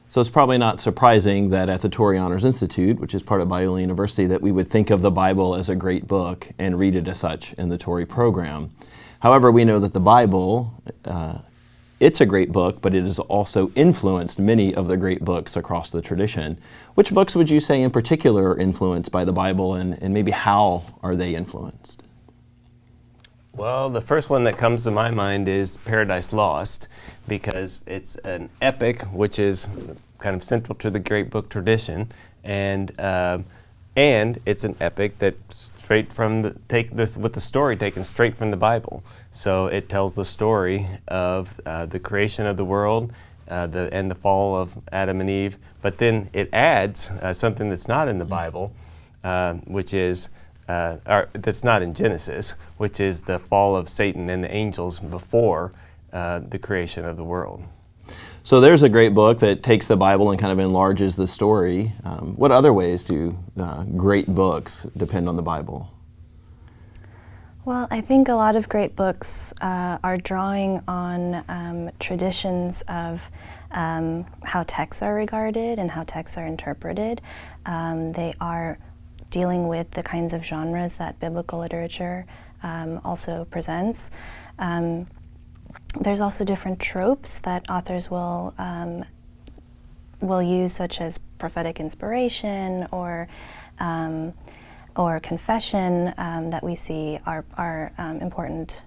So it's probably not surprising that at the Torrey Honors Institute, which is part of Biola University, that we would think of the Bible as a great book and read it as such in the Torrey program. However, we know that the Bible, it's a great book, but it has also influenced many of the great books across the tradition. Which books would you say in particular are influenced by the Bible, and maybe how are they influenced? Well, the first one that comes to my mind is Paradise Lost, because it's an epic, which is kind of central to the great book tradition, and it's an epic that's straight from with the story taken straight from the Bible. So it tells the story of the creation of the world and the fall of Adam and Eve, but then it adds something that's not in the Bible, which is that's not in Genesis, which is the fall of Satan and the angels before the creation of the world. So there's a great book that takes the Bible and kind of enlarges the story. What other ways do great books depend on the Bible? Well, I think a lot of great books are drawing on traditions of how texts are regarded and how texts are interpreted. They are dealing with the kinds of genres that biblical literature also presents. There's also different tropes that authors will use, such as prophetic inspiration or confession, that we see are important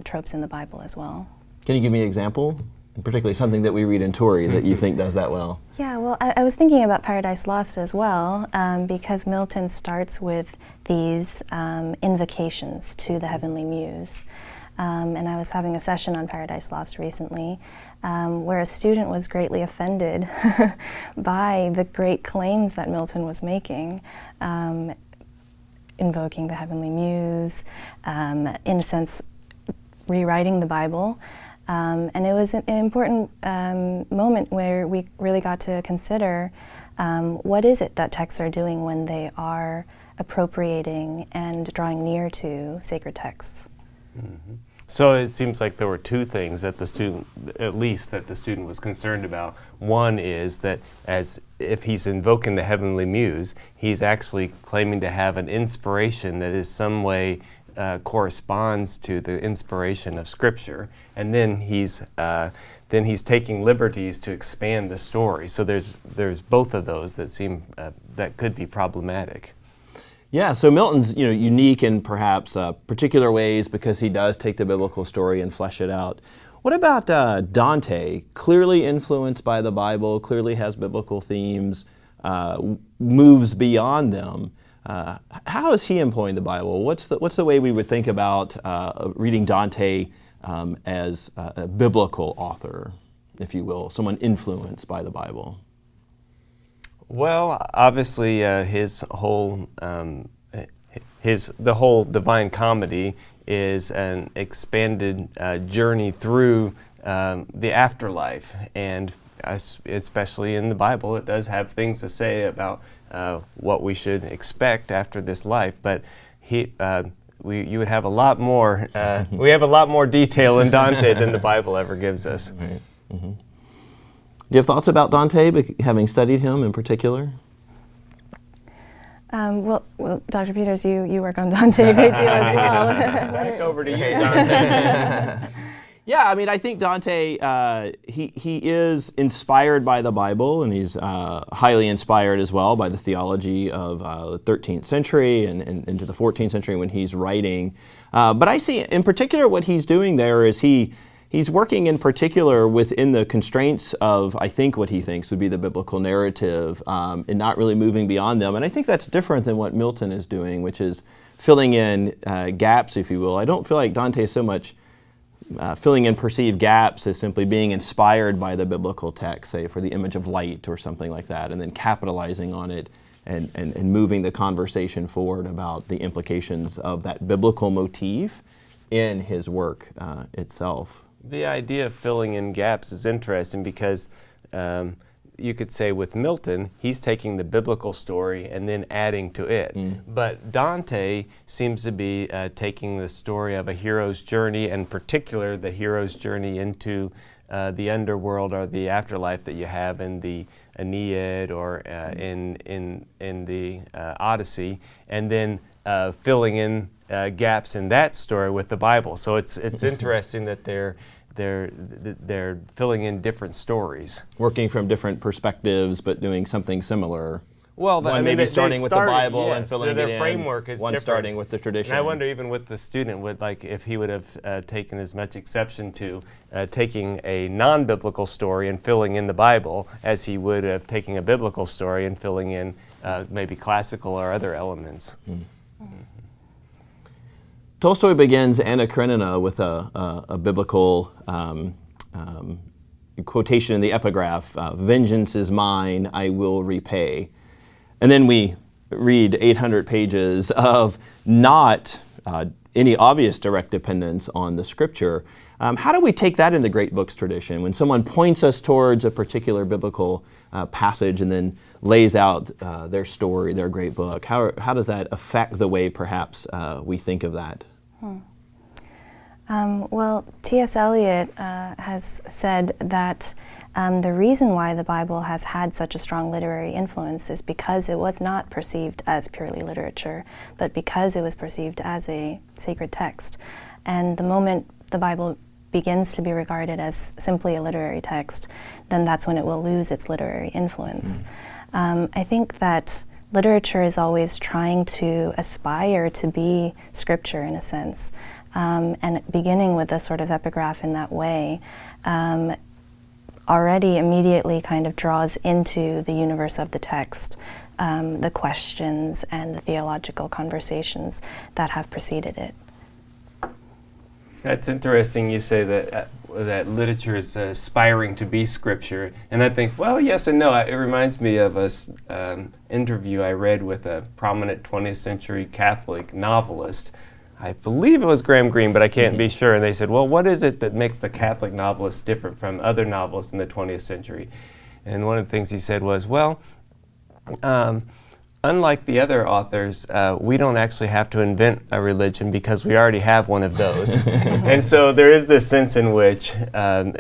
tropes in the Bible as well. Can you give me an example? And particularly something that we read in Torrey that you think does that well. Yeah, well, I was thinking about Paradise Lost as well, because Milton starts with these invocations to the heavenly muse. And I was having a session on Paradise Lost recently where a student was greatly offended by the great claims that Milton was making, invoking the heavenly muse, in a sense rewriting the Bible. And it was an important moment where we really got to consider what is it that texts are doing when they are appropriating and drawing near to sacred texts. Mm-hmm. So it seems like there were two things that the student, at least that the student was concerned about. One is that as if he's invoking the heavenly muse, he's actually claiming to have an inspiration that is some way corresponds to the inspiration of Scripture, and then he's taking liberties to expand the story. So there's both of those that seem that could be problematic. Yeah, so Milton's unique in perhaps particular ways because he does take the biblical story and flesh it out. What about Dante? Clearly influenced by the Bible, clearly has biblical themes, moves beyond them. How is he employing the Bible? What's the way we would think about reading Dante as a biblical author, if you will, someone influenced by the Bible? Well, obviously, the whole Divine Comedy is an expanded journey through the afterlife, and especially in the Bible, it does have things to say about what we should expect after this life. But you would have a lot more. We have a lot more detail in Dante than the Bible ever gives us. Right. Mm-hmm. Do you have thoughts about Dante, having studied him in particular? Well, Dr. Peters, you work on Dante a great deal as well. Back over to you, Dante. Yeah, I mean, I think Dante, he is inspired by the Bible, and he's highly inspired as well by the theology of the 13th century and into the 14th century when he's writing. But I see, in particular, what he's doing there is he's working in particular within the constraints of, I think, what he thinks would be the biblical narrative, and not really moving beyond them. And I think that's different than what Milton is doing, which is filling in gaps, if you will. I don't feel like Dante is so much filling in perceived gaps as simply being inspired by the biblical text, say for the image of light or something like that, and then capitalizing on it and moving the conversation forward about the implications of that biblical motif in his work itself. The idea of filling in gaps is interesting because you could say with Milton, he's taking the biblical story and then adding to it. But Dante seems to be taking the story of a hero's journey, and in particular the hero's journey into the underworld or the afterlife that you have in the Aeneid or in the Odyssey, and then filling in gaps in that story with the Bible. So it's interesting that they're filling in different stories, working from different perspectives, but doing something similar. Well, one maybe starting with the Bible and filling their it in. framework is one different. Starting with the tradition. And I wonder, even with the student, if he would have taken as much exception to taking a non-biblical story and filling in the Bible as he would have taken a biblical story and filling in maybe classical or other elements. Tolstoy begins Anna Karenina with a biblical quotation in the epigraph, "Vengeance is mine, I will repay." And then we read 800 pages of not any obvious direct dependence on the scripture. How do we take that in the great books tradition? When someone points us towards a particular biblical passage and then lays out their story, their great book, how does that affect the way perhaps we think of that? Well, T.S. Eliot has said that the reason why the Bible has had such a strong literary influence is because it was not perceived as purely literature, but because it was perceived as a sacred text. And the moment the Bible begins to be regarded as simply a literary text, then that's when it will lose its literary influence. I think that literature is always trying to aspire to be scripture in a sense. And beginning with a sort of epigraph in that way already immediately kind of draws into the universe of the text the questions and the theological conversations that have preceded it. That's interesting. You say that literature is aspiring to be scripture, and I think, well, yes and no. It reminds me of an interview I read with a prominent 20th century Catholic novelist. I believe it was Graham Greene, but I can't be sure. And they said, well, what is it that makes the Catholic novelist different from other novelists in the 20th century? And one of the things he said was, well, unlike the other authors, we don't actually have to invent a religion because we already have one of those. And so there is this sense in which that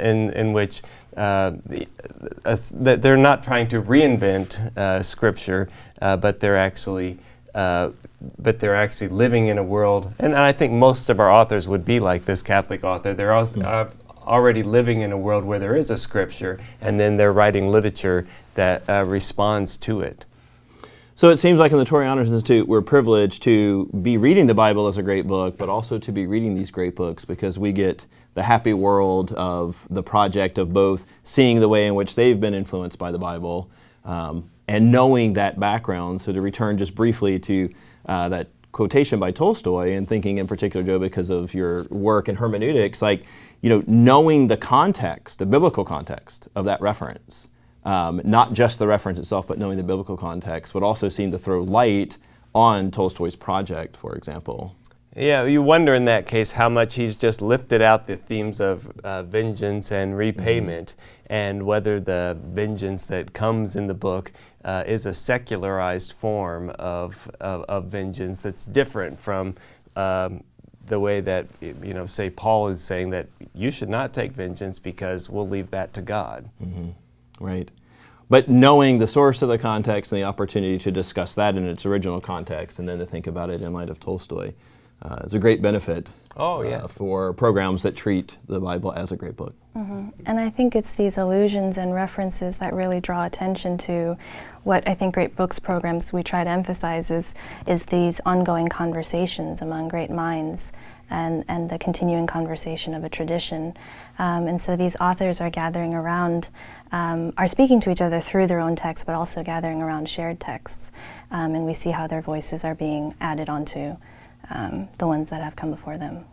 they're not trying to reinvent Scripture, but they're actually living in a world, and I think most of our authors would be like this Catholic author. They're also, already living in a world where there is a scripture, and then they're writing literature that responds to it. So it seems like in the Torrey Honors Institute, we're privileged to be reading the Bible as a great book, but also to be reading these great books because we get the happy world of the project of both seeing the way in which they've been influenced by the Bible and knowing that background. So to return just briefly to that quotation by Tolstoy, and thinking in particular, Joe, because of your work in hermeneutics, knowing the context, the biblical context of that reference, not just the reference itself, but knowing the biblical context would also seem to throw light on Tolstoy's project, for example. Yeah, you wonder in that case how much he's just lifted out the themes of vengeance and repayment, and whether the vengeance that comes in the book is a secularized form of vengeance that's different from the way that, say Paul is saying that you should not take vengeance because we'll leave that to God. Right. But knowing the source of the context and the opportunity to discuss that in its original context and then to think about it in light of Tolstoy is a great benefit for programs that treat the Bible as a great book. And I think it's these allusions and references that really draw attention to what I think Great Books programs we try to emphasize is these ongoing conversations among great minds and the continuing conversation of a tradition. And so these authors are gathering around, are speaking to each other through their own texts, but also gathering around shared texts. And we see how their voices are being added onto the ones that have come before them.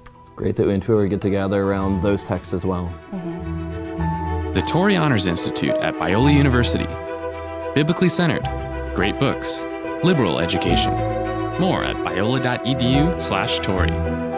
It's great that we truly get to gather around those texts as well. The Torrey Honors Institute at Biola University. Biblically centered, great books, liberal education. More at biola.edu/Torrey.